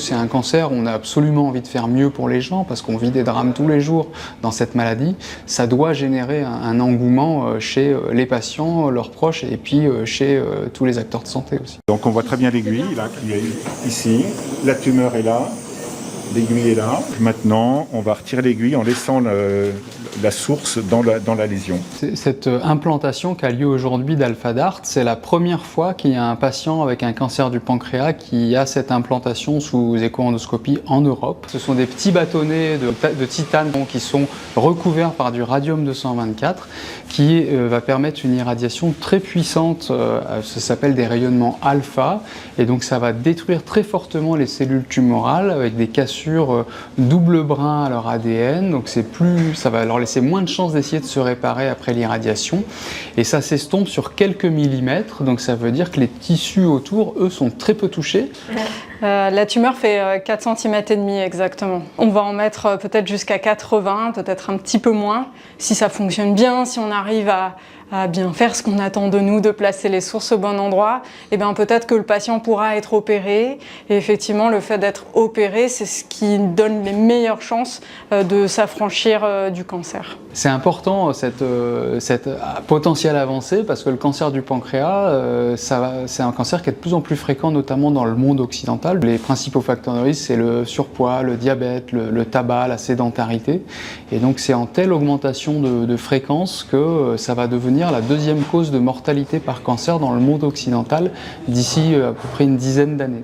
C'est un cancer où on a absolument envie de faire mieux pour les gens parce qu'on vit des drames tous les jours dans cette maladie. Ça doit générer un engouement chez les patients, leurs proches et puis chez tous les acteurs de santé aussi. Donc on voit très bien l'aiguille là, qui est ici, la tumeur est là, l'aiguille est là. Maintenant, on va retirer l'aiguille en laissant la source dans la lésion. Cette implantation qui a lieu aujourd'hui d'Alpha Dart, c'est la première fois qu'il y a un patient avec un cancer du pancréas qui a cette implantation sous écho-endoscopie en Europe. Ce sont des petits bâtonnets de titane qui sont recouverts par du radium-224 qui va permettre une irradiation très puissante, ça s'appelle des rayonnements alpha, et donc ça va détruire très fortement les cellules tumorales avec des cassures double brin à leur ADN, donc ça va leur laisser moins de chances d'essayer de se réparer après l'irradiation, et ça s'estompe sur quelques millimètres, donc ça veut dire que les tissus autour, eux, sont très peu touchés. La tumeur fait 4 cm et demi exactement. On va en mettre peut-être jusqu'à 80, peut-être un petit peu moins. Si ça fonctionne bien, si on arrive à bien faire ce qu'on attend de nous, de placer les sources au bon endroit, et bien peut-être que le patient pourra être opéré. Et effectivement, le fait d'être opéré, c'est ce qui donne les meilleures chances de s'affranchir du cancer. C'est important cette potentielle avancée parce que le cancer du pancréas, c'est un cancer qui est de plus en plus fréquent, notamment dans le monde occidental. Les principaux facteurs de risque, c'est le surpoids, le diabète, le tabac, la sédentarité. Et donc c'est en telle augmentation de fréquence que ça va devenir la deuxième cause de mortalité par cancer dans le monde occidental d'ici à peu près une dizaine d'années.